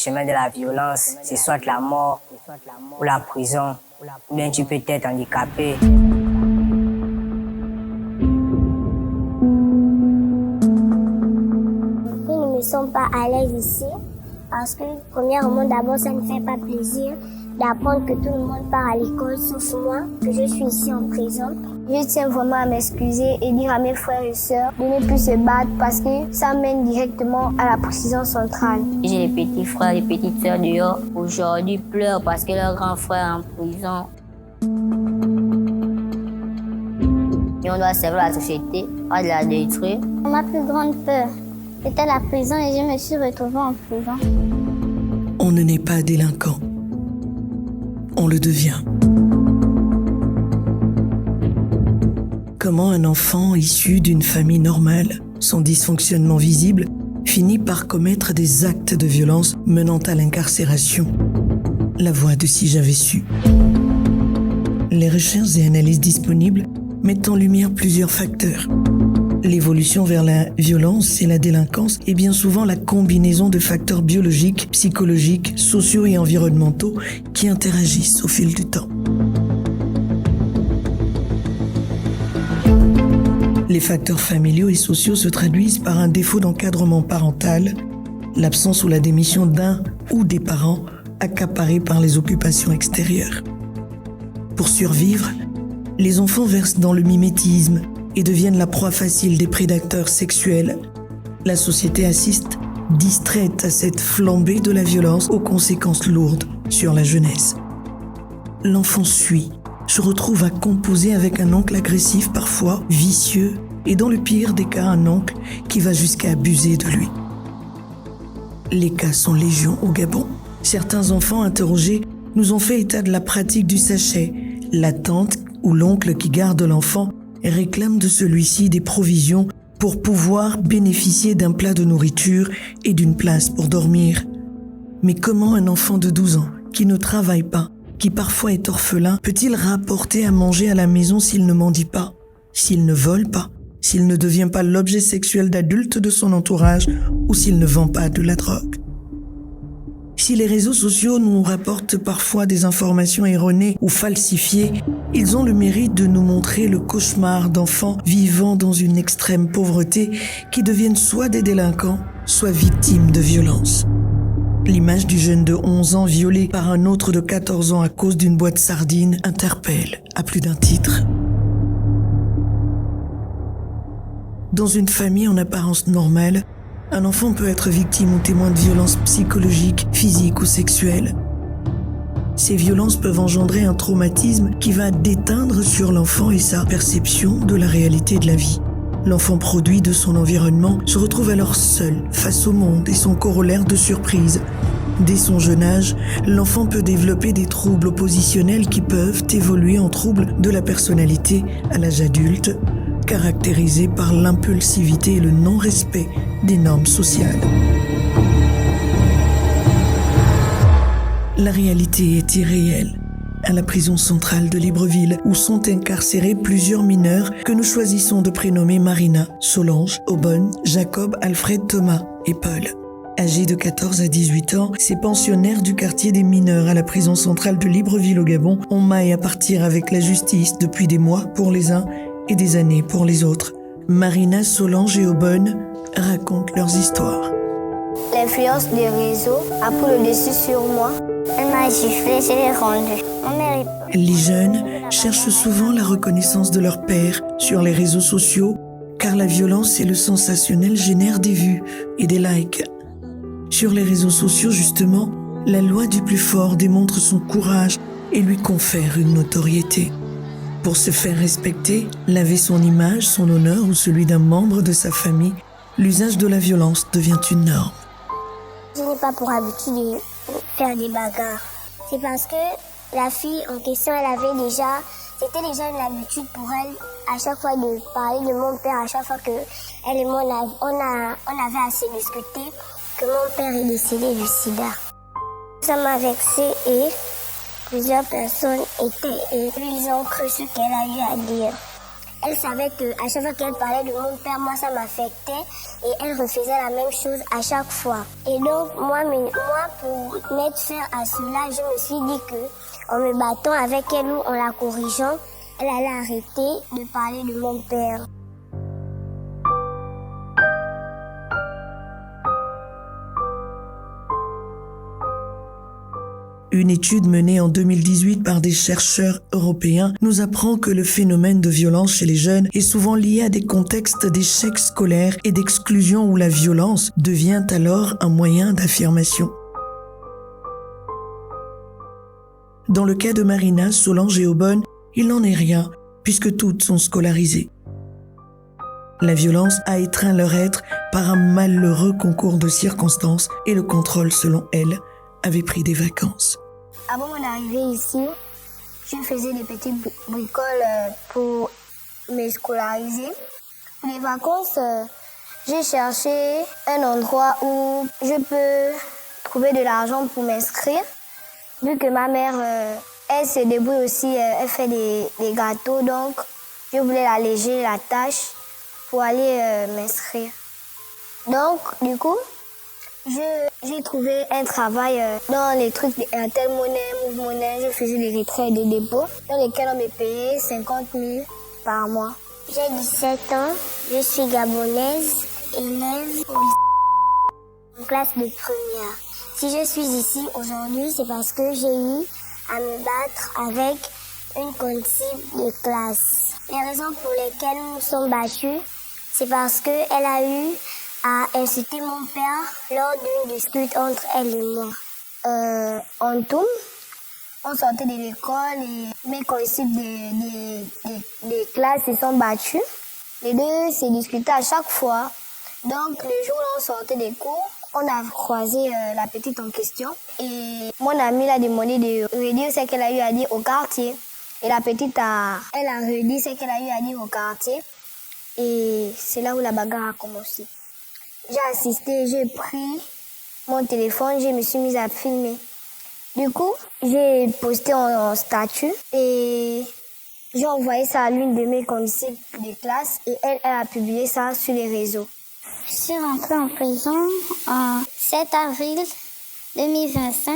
Le chemin de la violence, c'est soit la mort ou la prison, ou bien tu peux être handicapé. Ils ne me sont pas à l'aise ici parce que, premièrement, d'abord, ça ne fait pas plaisir d'apprendre que tout le monde part à l'école sauf moi, que je suis ici en prison. Je tiens vraiment à m'excuser et dire à mes frères et sœurs de ne plus se battre parce que ça mène directement à la prison centrale. J'ai des petits frères et petites sœurs dehors. Aujourd'hui, ils pleurent parce que leur grand frère est en prison. Et on doit servir la société, pas de la détruire. Ma plus grande peur, c'était la prison et je me suis retrouvée en prison. On ne naît pas délinquant. On le devient. Comment un enfant issu d'une famille normale, sans dysfonctionnement visible, finit par commettre des actes de violence menant à l'incarcération? La voix de Si j'avais su. Les recherches et analyses disponibles mettent en lumière plusieurs facteurs. L'évolution vers la violence et la délinquance est bien souvent la combinaison de facteurs biologiques, psychologiques, sociaux et environnementaux qui interagissent au fil du temps. Les facteurs familiaux et sociaux se traduisent par un défaut d'encadrement parental, l'absence ou la démission d'un ou des parents accaparés par les occupations extérieures. Pour survivre, les enfants versent dans le mimétisme et deviennent la proie facile des prédateurs sexuels. La société assiste, distraite à cette flambée de la violence aux conséquences lourdes sur la jeunesse. L'enfant suit, se retrouve à composer avec un oncle agressif, parfois vicieux, et dans le pire des cas, un oncle qui va jusqu'à abuser de lui. Les cas sont légion au Gabon. Certains enfants interrogés nous ont fait état de la pratique du sachet. La tante ou l'oncle qui garde l'enfant réclame de celui-ci des provisions pour pouvoir bénéficier d'un plat de nourriture et d'une place pour dormir. Mais comment un enfant de 12 ans, qui ne travaille pas, qui parfois est orphelin, peut-il rapporter à manger à la maison s'il ne mendie pas, s'il ne vole pas, s'il ne devient pas l'objet sexuel d'adultes de son entourage ou s'il ne vend pas de la drogue? Si les réseaux sociaux nous rapportent parfois des informations erronées ou falsifiées, ils ont le mérite de nous montrer le cauchemar d'enfants vivant dans une extrême pauvreté qui deviennent soit des délinquants, soit victimes de violences. L'image du jeune de 11 ans violé par un autre de 14 ans à cause d'une boîte sardine interpelle à plus d'un titre. Dans une famille en apparence normale, un enfant peut être victime ou témoin de violences psychologiques, physiques ou sexuelles. Ces violences peuvent engendrer un traumatisme qui va déteindre sur l'enfant et sa perception de la réalité de la vie. L'enfant produit de son environnement se retrouve alors seul face au monde et son corollaire de surprise. Dès son jeune âge, l'enfant peut développer des troubles oppositionnels qui peuvent évoluer en troubles de la personnalité à l'âge adulte, caractérisés par l'impulsivité et le non-respect des normes sociales. La réalité est irréelle. À la prison centrale de Libreville, où sont incarcérés plusieurs mineurs que nous choisissons de prénommer Marina, Solange, Aubonne, Jacob, Alfred, Thomas et Paul. Âgés de 14 à 18 ans, ces pensionnaires du quartier des mineurs à la prison centrale de Libreville au Gabon ont maille à partir avec la justice depuis des mois pour les uns et des années pour les autres. Marina, Solange et Aubonne racontent leurs histoires. L'influence des réseaux a pris le dessus sur moi. Elle m'a giflé, je l'ai rendu. On mérite pas. Les jeunes cherchent souvent la reconnaissance de leur père sur les réseaux sociaux, car la violence et le sensationnel génèrent des vues et des likes. Sur les réseaux sociaux, justement, la loi du plus fort démontre son courage et lui confère une notoriété. Pour se faire respecter, laver son image, son honneur ou celui d'un membre de sa famille, l'usage de la violence devient une norme. Je n'ai pas pour habitude de faire des bagarres. C'est parce que la fille en question, c'était déjà une habitude pour elle, à chaque fois de parler de mon père, à chaque fois que elle et moi, on avait assez discuté, que mon père est décédé du sida. Ça m'a vexée et plusieurs personnes étaient et ils ont cru ce qu'elle a eu à dire. Elle savait qu'à chaque fois qu'elle parlait de mon père, moi ça m'affectait et elle refaisait la même chose à chaque fois. Et donc moi pour mettre fin à cela, je me suis dit que en me battant avec elle ou en la corrigeant, elle allait arrêter de parler de mon père. Une étude menée en 2018 par des chercheurs européens nous apprend que le phénomène de violence chez les jeunes est souvent lié à des contextes d'échec scolaire et d'exclusion où la violence devient alors un moyen d'affirmation. Dans le cas de Marina, Solange et Aubonne, il n'en est rien puisque toutes sont scolarisées. La violence a étreint leur être par un malheureux concours de circonstances et le contrôle, selon elles, avait pris des vacances. Avant mon arrivée ici, je faisais des petites bricoles pour me scolariser. Pour les vacances, j'ai cherché un endroit où je peux trouver de l'argent pour m'inscrire. Vu que ma mère, elle se débrouille aussi, elle fait des gâteaux, donc je voulais alléger la tâche pour aller m'inscrire. Donc, du coup, j'ai trouvé un travail dans les trucs Airtel Money, Move Money. Je faisais des retraits et des dépôts dans lesquels on me payait 50 000 par mois. J'ai 17 ans, je suis gabonaise, élève en classe de première. Si je suis ici aujourd'hui, c'est parce que j'ai eu à me battre avec une consigne de classe. Les raisons pour lesquelles nous nous sommes battus, c'est parce qu'elle a eu à insulter mon père lors d'une dispute entre elle et moi. En tout, on sortait de l'école et mes concepts des classes se sont battus. Les deux se discutaient à chaque fois. Donc, le jour où on sortait des cours, on a croisé la petite en question. Et mon amie l'a demandé de redire ce qu'elle a eu à dire au quartier. Et la petite elle a redit ce qu'elle a eu à dire au quartier. Et c'est là où la bagarre a commencé. J'ai assisté, j'ai pris mon téléphone, je me suis mise à filmer. Du coup, j'ai posté en statut et j'ai envoyé ça à l'une de mes condisciples de classe et elle a publié ça sur les réseaux. Je suis rentrée en prison en 7 avril 2025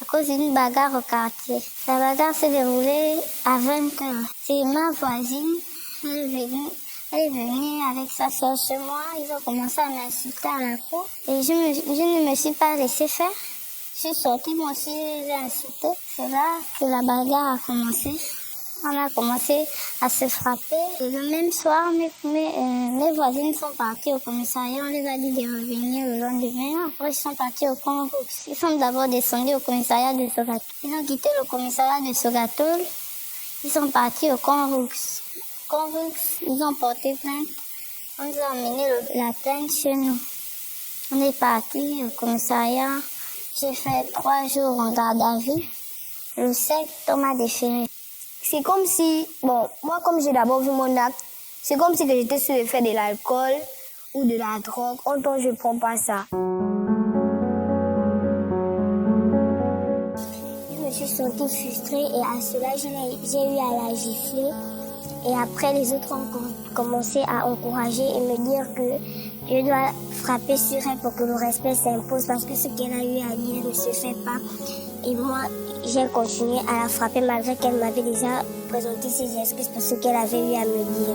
à cause d'une bagarre au quartier. La bagarre s'est déroulée à 20h. C'est ma voisine, elle est venue avec sa soeur chez moi. Ils ont commencé à m'insulter à la cour. Et je ne me suis pas laissée faire. Je suis sortie, moi aussi, je les ai insultés. C'est là que la bagarre a commencé. On a commencé à se frapper. Et le même soir, mes voisines sont parties au commissariat. On les a dit de revenir le lendemain. Après, ils sont partis au camp Roux. Ils sont d'abord descendus au commissariat de Sogatol. Ils ont quitté le commissariat de Sogatol. Ils sont partis au camp Roux. Ils ont porté plainte. On nous a amené la plainte chez nous. On est parti au commissariat. J'ai fait 3 jours en garde à vue. Le 7, on m'a déféré. C'est comme si, moi comme j'ai d'abord vu mon acte, c'est comme si que j'étais sur l'effet de l'alcool ou de la drogue. En tant je prends pas ça. Je me suis sentie frustrée et à cela j'ai eu à la gifler. Et après, les autres ont commencé à encourager et me dire que je dois frapper sur elle pour que le respect s'impose parce que ce qu'elle a eu à dire ne se fait pas. Et moi, j'ai continué à la frapper malgré qu'elle m'avait déjà présenté ses excuses pour ce qu'elle avait eu à me dire.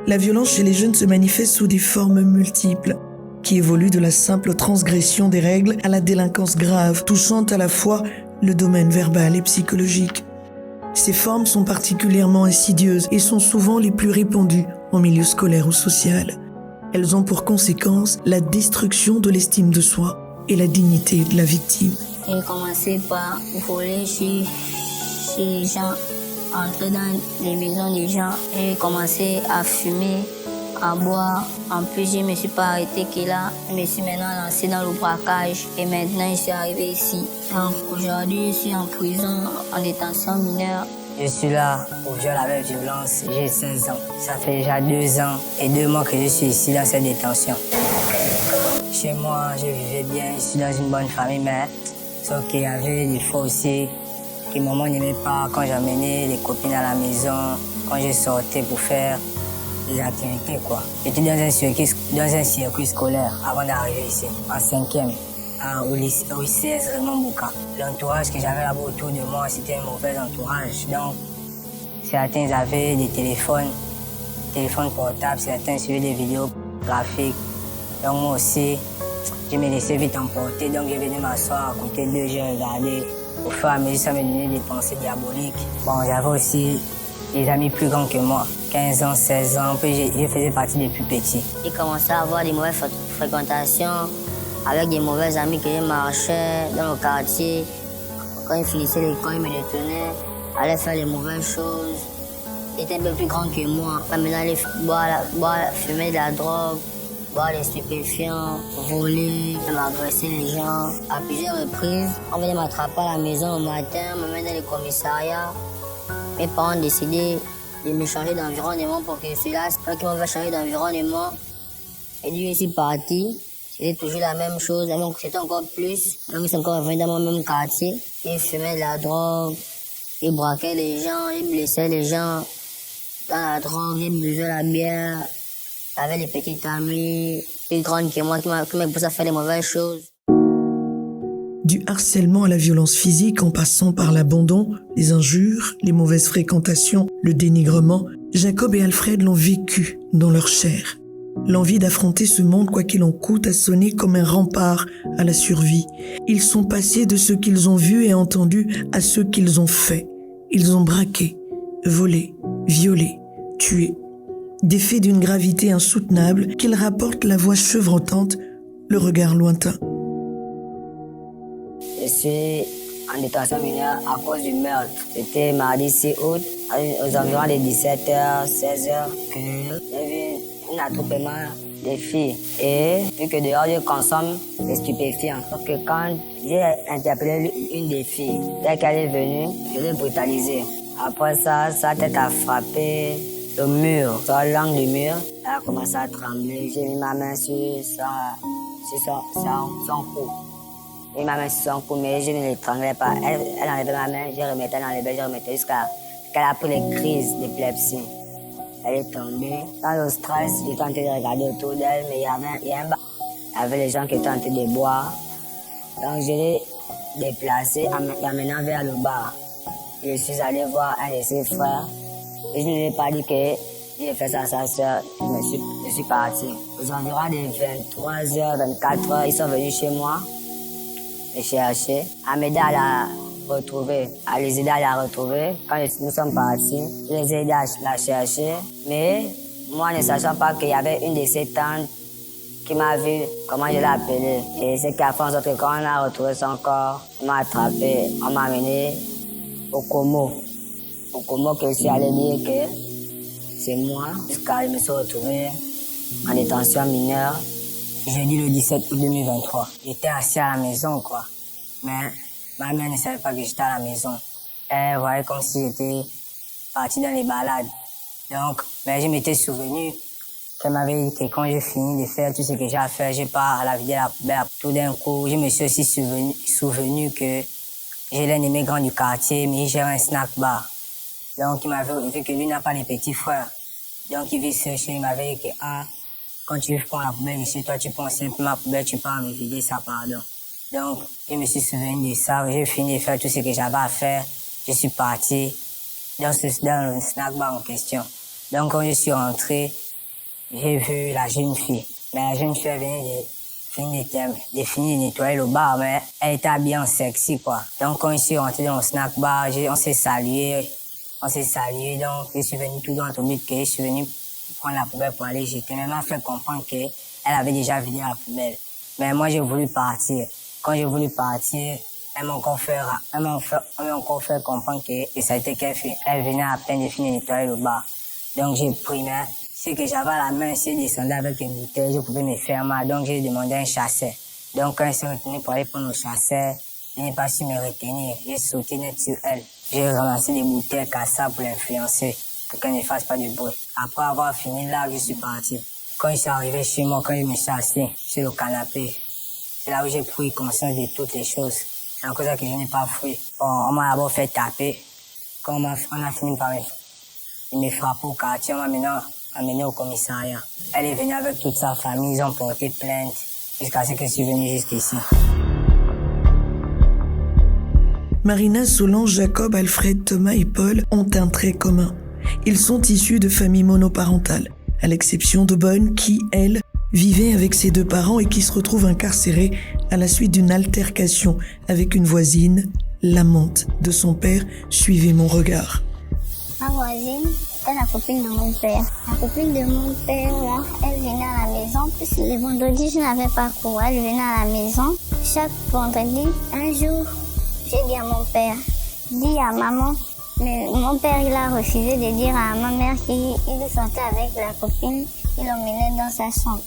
La violence chez les jeunes se manifeste sous des formes multiples, qui évoluent de la simple transgression des règles à la délinquance grave, touchant à la fois le domaine verbal et psychologique. Ces formes sont particulièrement insidieuses et sont souvent les plus répandues en milieu scolaire ou social. Elles ont pour conséquence la destruction de l'estime de soi et la dignité de la victime. J'ai commencé par voler chez les gens, entrer dans les maisons des gens et j'ai commencé à fumer, à boire. En plus, je ne me suis pas arrêté que là. Je me suis maintenant lancé dans le braquage et maintenant je suis arrivé ici. Donc aujourd'hui, je suis en prison, en détention mineure. Je suis là pour viol avec violence. J'ai 16 ans. Ça fait déjà 2 ans et 2 mois que je suis ici dans cette détention. Chez moi, je vivais bien. Je suis dans une bonne famille, mais sauf qu'il y avait des fois aussi que maman n'aimait pas quand j'amenais les copines à la maison, quand je sortais pour faire des activités, quoi. J'étais dans un circuit scolaire avant d'arriver ici, en 5e, au lycée Raymond Bouka. L'entourage que j'avais là-bas autour de moi, c'était un mauvais entourage. Donc, certains avaient des téléphones portables, certains suivaient des vidéos graphiques. Donc, moi aussi, je me laissais vite emporter. Donc, je venais m'asseoir à côté d'eux, je regardais. Au fur et à mesure, ça me donnait des pensées diaboliques. Bon, j'avais aussi des amis plus grands que moi, 15 ans, 16 ans, puis je faisais partie des plus petits. J'ai commencé à avoir des mauvaises fréquentations avec des mauvais amis que je marchais dans le quartier. Quand ils finissaient l'école, ils me détenaient, allaient faire les mauvaises choses. Ils étaient un peu plus grands que moi. Maintenant, aller fumer de la drogue, boire des stupéfiants, voler, agresser les gens. À plusieurs reprises, on venait m'attraper à la maison au matin, me mettre dans le commissariat. Mes parents ont décidé de me changer d'environnement pour que celui-là, qui m'avait changé d'environnement. Et Dieu est ici parti. C'était toujours la même chose, donc c'était encore plus. Donc ils sont encore revenus dans mon même quartier. Ils fumaient de la drogue, ils braquaient les gens, ils blessaient les gens dans la drogue, ils buvaient la bière. J'avais les petites amies plus grandes que moi qui m'ont poussé à faire les mauvaises choses. Du harcèlement à la violence physique en passant par l'abandon, les injures, les mauvaises fréquentations, le dénigrement, Jacob et Alfred l'ont vécu dans leur chair. L'envie d'affronter ce monde quoi qu'il en coûte a sonné comme un rempart à la survie. Ils sont passés de ce qu'ils ont vu et entendu à ce qu'ils ont fait. Ils ont braqué, volé, violé, tué. Des faits d'une gravité insoutenable qu'ils rapportent la voix chevrotante, le regard lointain. Je suis en détention mineure à cause du meurtre. C'était mardi 6 août, aux environs de 17h, 16h, que j'ai vu un attroupement des filles. Et vu que dehors, je consomme des stupéfiants. Donc quand j'ai interpellé une des filles, dès qu'elle est venue, je l'ai brutalisée. Après ça, sa tête a frappé le mur, sur l'angle du mur. Elle a commencé à trembler. J'ai mis ma main sur son cou. J'ai mis ma main sur son cou, mais je ne l'étranglais pas. Elle enlevait ma main, je remettais jusqu'à qu'elle a pris les crises d'épilepsie. Elle est tombée. Dans le stress, j'étais en train de regarder autour d'elle, mais il y avait les gens qui étaient en train de boire. Donc je l'ai déplacée en l'amenant vers le bar. Je suis allé voir un de ses frères. Et je ne lui ai pas dit que j'ai fait ça à sa soeur. Je suis parti. Aux environs de 23h, 24h, ils sont venus chez moi me chercher, à m'aider à la retrouver, à les aider à la retrouver. Quand nous sommes partis, je les ai aidés à la chercher. Mais moi, ne sachant pas qu'il y avait une de ses tantes qui m'a vu comment je l'ai appelée. Et c'est qu'à force de quand on a retrouvé son corps, on m'a attrapé, on m'a amené au Como. Au Como que je suis allé dire que c'est moi. Jusqu'à je me suis retrouvé en détention mineure. Jeudi le 17 août 2023. J'étais assis à la maison, quoi. Mais ma mère ne savait pas que j'étais à la maison. Elle voyait comme si j'étais parti dans les balades. Donc, mais je m'étais souvenu qu'elle m'avait dit que quand j'ai fini de faire tout ce que j'ai à faire, je pars à la vider la poubelle. Tout d'un coup, je me suis aussi souvenu que j'ai l'un de mes grands du quartier, mais il gère un snack bar. Donc, il m'avait vu que lui n'a pas les petits frères. Donc, il vit seul chez, il m'avait dit que, quand tu prends la poubelle ici, toi, tu prends simplement la poubelle, tu pars me vider ça, pardon. Donc, je me suis souvenu de ça, j'ai fini de faire tout ce que j'avais à faire. Je suis parti dans le snack bar en question. Donc, quand je suis rentré, j'ai vu la jeune fille. Mais la jeune fille, elle venait de finir de nettoyer le bar, mais elle était habillée en sexy, quoi. Donc, quand je suis rentré dans le snack bar, on s'est salué, donc je suis venu tout droit au but que je suis venu prendre la poubelle pour aller jeter. Mais elle m'a fait comprendre qu'elle avait déjà vidé la poubelle. Mais moi, j'ai voulu partir. Quand j'ai voulu partir, elle m'a encore fait comprendre que ça a été qu'elle venait à peine de finir de nettoyer le bar. Donc j'ai pris, mais ce que j'avais à la main, c'est descendu avec une bouteille, je pouvais me faire mal. Donc j'ai demandé un chasseur. Donc quand elle s'est retenue pour aller prendre le chasseur, je n'ai pas su me retenir. J'ai sauté net sur elle. J'ai ramassé des bouteilles cassables pour l'influencer, pour qu'elle ne fasse pas de bruit. Après avoir fini là, je suis parti. Quand je suis arrivé chez moi, quand je me suis assis sur le canapé, c'est là où j'ai pris conscience de toutes les choses. à cause que je n'ai pas fui. Bon, on m'a d'abord fait taper. Quand on a fini par me frapper au quartier, on m'a maintenant amené au commissariat. Elle est venue avec toute sa famille, ils ont porté plainte jusqu'à ce que je suis venu jusqu'ici. Marina, Solange, Jacob, Alfred, Thomas et Paul ont un trait commun. Ils sont issus de familles monoparentales, à l'exception de Bonne qui, elle, vivait avec ses 2 parents et qui se retrouve incarcérée à la suite d'une altercation avec une voisine, l'amante de son père. Suivez mon regard. Ma voisine était la copine de mon père. La copine de mon père, là, elle venait à la maison. Puis les vendredis, je n'avais pas cours. Elle venait à la maison. Chaque vendredi, un jour, j'ai dit à mon père, dis à maman. Mais mon père, il a refusé de dire à ma mère qu'il sortait avec la copine. Il l'emmenait dans sa chambre.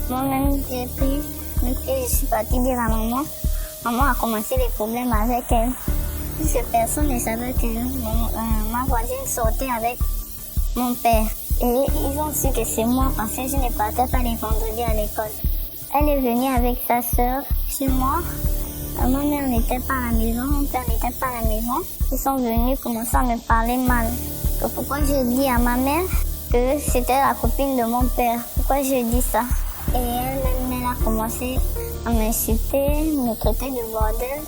Moi-même, j'ai pris le pied, je suis partie dire à maman. Maman a commencé les problèmes avec elle. Puisque personne ne savait que ma voisine sortait avec mon père. Et ils ont su que c'est moi parce que je ne partais pas les vendredis à l'école. Elle est venue avec sa sœur chez moi. Ma mère n'était pas à la maison, mon père n'était pas à la maison. Ils sont venus commencer à me parler mal. Donc pourquoi je dis à ma mère que c'était la copine de mon père? Pourquoi je dis ça? Et elle a commencé à m'insulter, me traiter de bordel.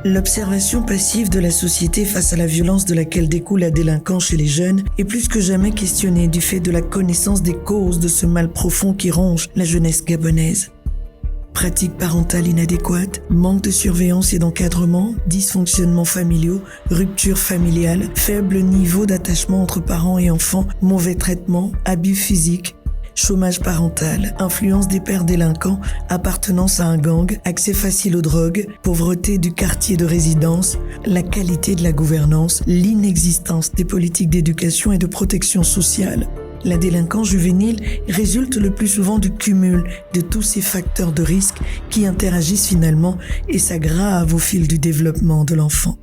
L'observation passive de la société face à la violence de laquelle découle la délinquance chez les jeunes est plus que jamais questionnée du fait de la connaissance des causes de ce mal profond qui ronge la jeunesse gabonaise. Pratiques parentales inadéquates, manque de surveillance et d'encadrement, dysfonctionnements familiaux, rupture familiale, faible niveau d'attachement entre parents et enfants, mauvais traitements, abus physiques, chômage parental, influence des pères délinquants, appartenance à un gang, accès facile aux drogues, pauvreté du quartier de résidence, la qualité de la gouvernance, l'inexistence des politiques d'éducation et de protection sociale. La délinquance juvénile résulte le plus souvent du cumul de tous ces facteurs de risque qui interagissent finalement et s'aggravent au fil du développement de l'enfant.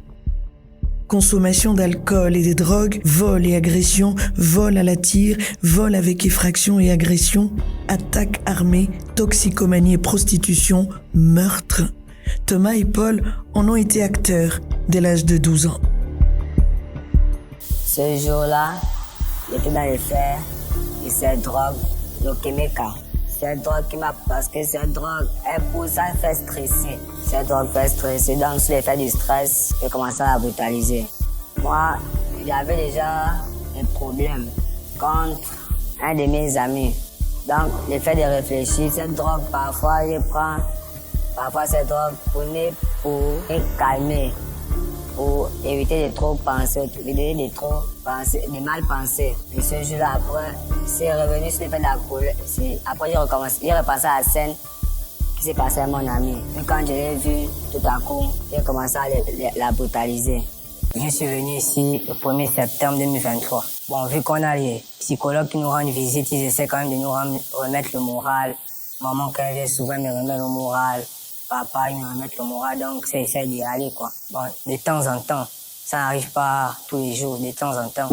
Consommation d'alcool et des drogues, vol et agression, vol à la tire, vol avec effraction et agression, attaque armée, toxicomanie et prostitution, meurtre. Thomas et Paul en ont été acteurs dès l'âge de 12 ans. Ce jour-là, j'étais dans les faits et cette drogue, le Kéméka. Cette drogue qui m'a... Parce que cette drogue, elle pousse, elle fait stresser. Cette drogue fait stresser. Donc, sous l'effet du stress, j'ai commencé à la brutaliser. Moi, j'avais déjà un problème contre un de mes amis. Donc, le fait de réfléchir, cette drogue, parfois, je prends... Parfois, cette drogue pour me calmer. Pour éviter de trop penser, de mal penser. Et ce jour-là, après, c'est revenu sur l'effet de la colère. Après, j'ai repensé à la scène qui s'est passée à mon ami. Et quand je l'ai vu, tout à coup, j'ai commencé à la brutaliser. Je suis venu ici le 1er septembre 2023. Bon, vu qu'on a les psychologues qui nous rendent visite, ils essaient quand même de nous remettre le moral. Maman, quand elle vient souvent me remettre le moral. Papa, il me remet le moral, donc c'est essayer d'y aller, quoi. Bon, de temps en temps. Ça n'arrive pas tous les jours, de temps en temps.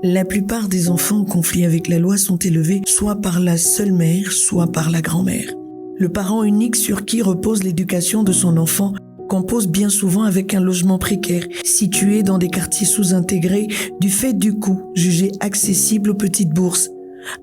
La plupart des enfants en conflit avec la loi sont élevés soit par la seule mère, soit par la grand-mère. Le parent unique sur qui repose l'éducation de son enfant compose bien souvent avec un logement précaire, situé dans des quartiers sous-intégrés, du fait du coût jugé accessible aux petites bourses.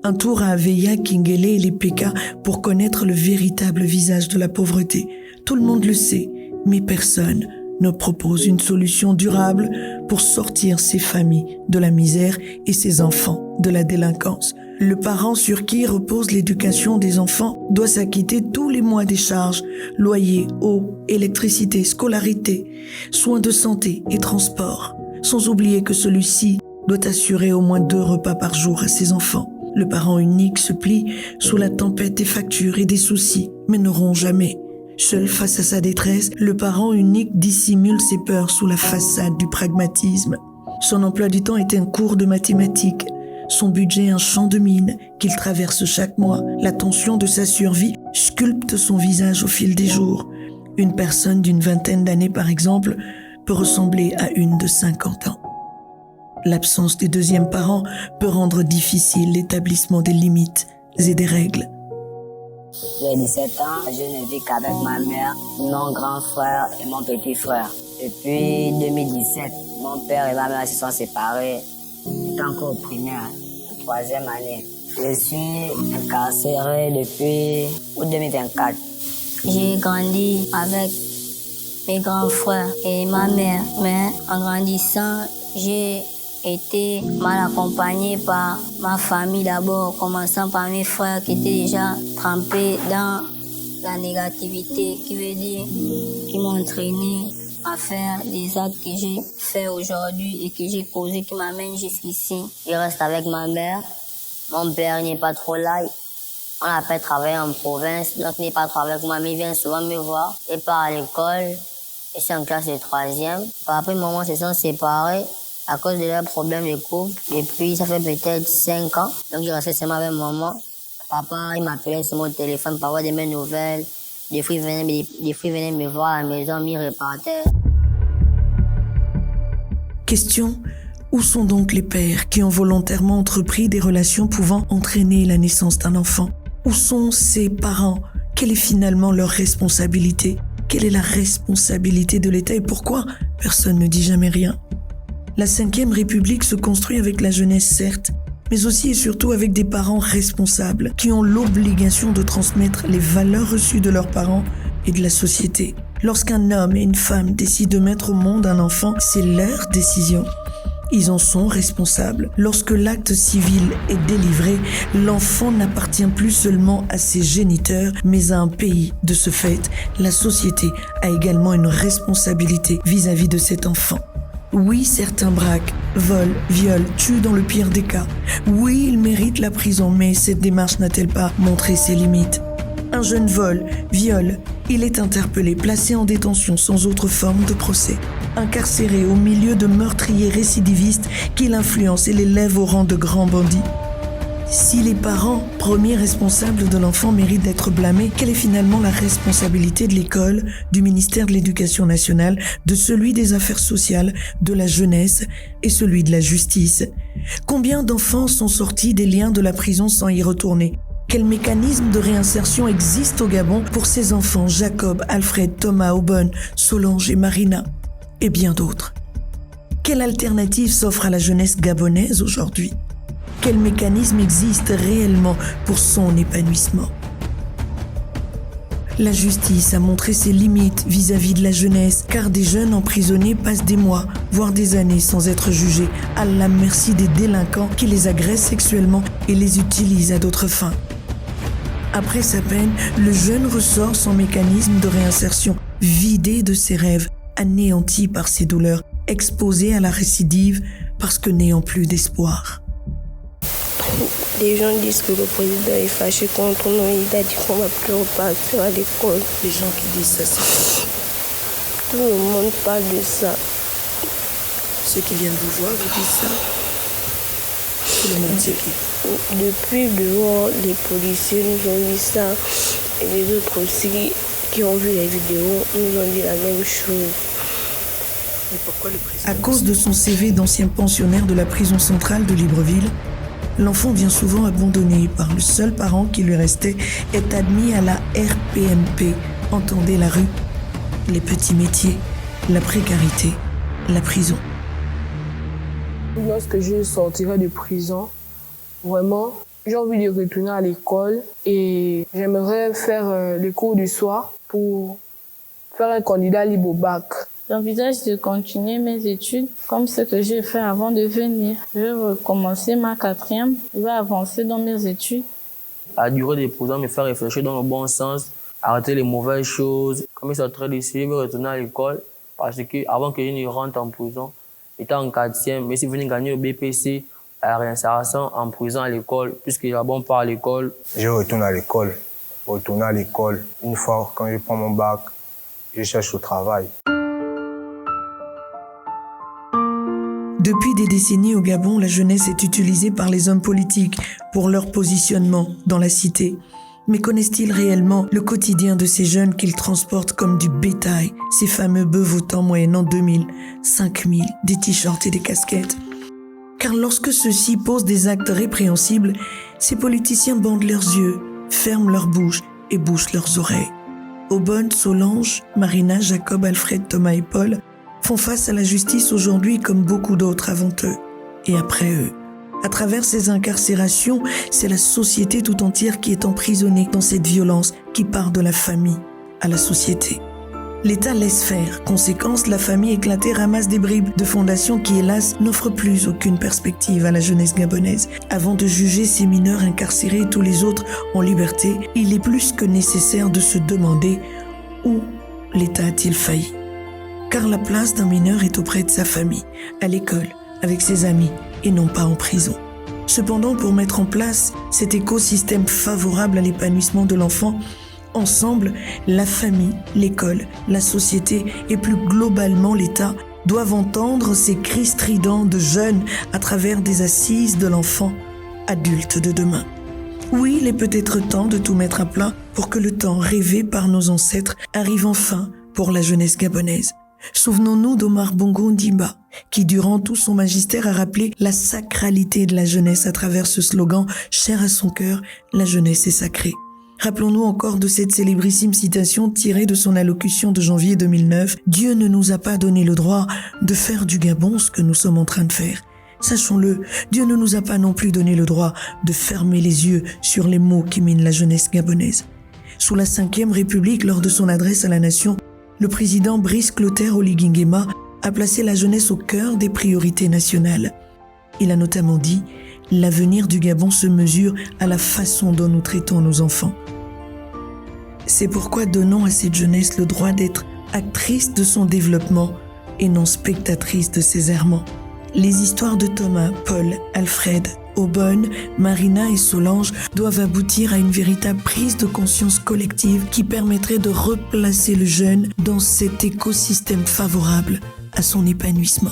Un tour à Aveilla, Kingele et les PK pour connaître le véritable visage de la pauvreté. Tout le monde le sait, mais personne ne propose une solution durable pour sortir ces familles de la misère et ces enfants de la délinquance. Le parent sur qui repose l'éducation des enfants doit s'acquitter tous les mois des charges, loyer, eau, électricité, scolarité, soins de santé et transport, sans oublier que celui-ci doit assurer au moins 2 repas par jour à ses enfants. Le parent unique se plie sous la tempête des factures et des soucis, mais ne rompt jamais. Seul face à sa détresse, le parent unique dissimule ses peurs sous la façade du pragmatisme. Son emploi du temps est un cours de mathématiques, son budget un champ de mines qu'il traverse chaque mois. La tension de sa survie sculpte son visage au fil des jours. Une personne d'une 20aine d'années, par exemple, peut ressembler à une de 50 ans. L'absence des deuxièmes parents peut rendre difficile l'établissement des limites et des règles. J'ai 17 ans, je ne vis qu'avec ma mère, mon grand frère et mon petit frère. Depuis 2017, mon père et ma mère se sont séparés. J'étais encore au primaire, en 3e année. Je suis incarcéré depuis août 2024. J'ai grandi avec mes grands frères et ma mère, mais en grandissant, j'ai été mal accompagné par ma famille d'abord, commençant par mes frères qui étaient déjà trempés dans la négativité, qui veut dire qui m'ont entraîné à faire des actes que j'ai fait aujourd'hui et que j'ai causé qui m'amènent jusqu'ici. Je reste avec ma mère. Mon père n'est pas trop là. On a fait travailler en province, donc il n'est pas trop avec moi, mais il vient souvent me voir. Il part à l'école, je suis en classe de 3e. Après, maman se sont séparés à cause de leurs problèmes de couple. Et puis, ça fait peut-être 5 ans. Donc, je restais seulement avec maman. Papa, il m'appelait sur mon téléphone pour avoir de mes nouvelles. Des fois, il venait me voir à la maison, m'y repartait. Question: où sont donc les pères qui ont volontairement entrepris des relations pouvant entraîner la naissance d'un enfant? Où sont ces parents? Quelle est finalement leur responsabilité? Quelle est la responsabilité de l'État et pourquoi personne ne dit jamais rien? La 5e République se construit avec la jeunesse, certes, mais aussi et surtout avec des parents responsables qui ont l'obligation de transmettre les valeurs reçues de leurs parents et de la société. Lorsqu'un homme et une femme décident de mettre au monde un enfant, c'est leur décision. Ils en sont responsables. Lorsque l'acte civil est délivré, l'enfant n'appartient plus seulement à ses géniteurs, mais à un pays. De ce fait, la société a également une responsabilité vis-à-vis de cet enfant. Oui, certains braquent, volent, violent, tuent dans le pire des cas. Oui, ils méritent la prison, mais cette démarche n'a-t-elle pas montré ses limites? Un jeune vole, viole, il est interpellé, placé en détention sans autre forme de procès. Incarcéré au milieu de meurtriers récidivistes qui l'influencent et l'élèvent au rang de grands bandits. Si les parents, premiers responsables de l'enfant, méritent d'être blâmés, quelle est finalement la responsabilité de l'école, du ministère de l'Éducation nationale, de celui des Affaires sociales, de la jeunesse et celui de la justice? Combien d'enfants sont sortis des liens de la prison sans y retourner? Quel mécanisme de réinsertion existe au Gabon pour ces enfants, Jacob, Alfred, Thomas, Aubonne, Solange et Marina, et bien d'autres? Quelle alternative s'offre à la jeunesse gabonaise aujourd'hui? Quel mécanisme existe réellement pour son épanouissement? La justice a montré ses limites vis-à-vis de la jeunesse, car des jeunes emprisonnés passent des mois, voire des années sans être jugés, à la merci des délinquants qui les agressent sexuellement et les utilisent à d'autres fins. Après sa peine, le jeune ressort sans mécanisme de réinsertion, vidé de ses rêves, anéanti par ses douleurs, exposé à la récidive parce que n'ayant plus d'espoir. Les gens disent que le président est fâché contre nous, il a dit qu'on va plus repartir à l'école. Les gens qui disent ça, c'est tout le monde parle de ça. ceux qui viennent vous voir, vous disent ça. Tout le monde dit qui. Depuis dehors, les policiers nous ont dit ça et les autres aussi qui ont vu les vidéos nous ont dit la même chose. Mais pourquoi le président? À cause de son CV d'ancien pensionnaire de la prison centrale de Libreville, l'enfant bien souvent abandonné par le seul parent qui lui restait est admis à la RPMP, entendez la rue, les petits métiers, la précarité, la prison. Lorsque je sortirai de prison, vraiment, j'ai envie de retourner à l'école et j'aimerais faire les cours du soir pour faire un candidat libre au bac. J'envisage de continuer mes études comme ce que j'ai fait avant de venir. Je vais recommencer ma 4e, je vais avancer dans mes études. La durée des prisons me fait réfléchir dans le bon sens, arrêter les mauvaises choses. Comme je sortirai d'ici, je vais retourner à l'école parce que avant que je ne rentre en prison, j'étais en 4e, mais si vous venez gagner le BPC, la réinsertion en prison à l'école, puisque là-bas on part à l'école. Je retourne à l'école. Retourner à l'école, une fois quand je prends mon bac, je cherche au travail. Depuis des décennies au Gabon, la jeunesse est utilisée par les hommes politiques pour leur positionnement dans la cité. Mais connaissent-ils réellement le quotidien de ces jeunes qu'ils transportent comme du bétail, ces fameux bœufs votants moyennant 2000, 5000, des t-shirts et des casquettes? Car lorsque ceux-ci posent des actes répréhensibles, ces politiciens bandent leurs yeux, ferment leur bouche et bouchent leurs oreilles. Aubonne, Solange, Marina, Jacob, Alfred, Thomas et Paul font face à la justice aujourd'hui comme beaucoup d'autres avant eux et après eux. À travers ces incarcérations, c'est la société tout entière qui est emprisonnée dans cette violence qui part de la famille à la société. L'État laisse faire. Conséquence, la famille éclatée ramasse des bribes de fondations qui, hélas, n'offrent plus aucune perspective à la jeunesse gabonaise. Avant de juger ces mineurs incarcérés et tous les autres en liberté, il est plus que nécessaire de se demander où l'État a-t-il failli. Car la place d'un mineur est auprès de sa famille, à l'école, avec ses amis, et non pas en prison. Cependant, pour mettre en place cet écosystème favorable à l'épanouissement de l'enfant, ensemble, la famille, l'école, la société et plus globalement l'État doivent entendre ces cris stridents de jeunes à travers des assises de l'enfant adulte de demain. Oui, il est peut-être temps de tout mettre à plat pour que le temps rêvé par nos ancêtres arrive enfin pour la jeunesse gabonaise. Souvenons-nous d'Omar Bongo Ondimba, qui durant tout son magistère a rappelé la sacralité de la jeunesse à travers ce slogan cher à son cœur, la jeunesse est sacrée. Rappelons-nous encore de cette célébrissime citation tirée de son allocution de janvier 2009. Dieu ne nous a pas donné le droit de faire du Gabon ce que nous sommes en train de faire. Sachons-le, Dieu ne nous a pas non plus donné le droit de fermer les yeux sur les maux qui minent la jeunesse gabonaise. Sous la 5e République, lors de son adresse à la nation, le président Brice Clotaire Oligui Nguema a placé la jeunesse au cœur des priorités nationales. Il a notamment dit « L'avenir du Gabon se mesure à la façon dont nous traitons nos enfants ». C'est pourquoi donnons à cette jeunesse le droit d'être actrice de son développement et non spectatrice de ses errements. Les histoires de Thomas, Paul, Alfred, Aubonne, Marina et Solange doivent aboutir à une véritable prise de conscience collective qui permettrait de replacer le jeune dans cet écosystème favorable à son épanouissement.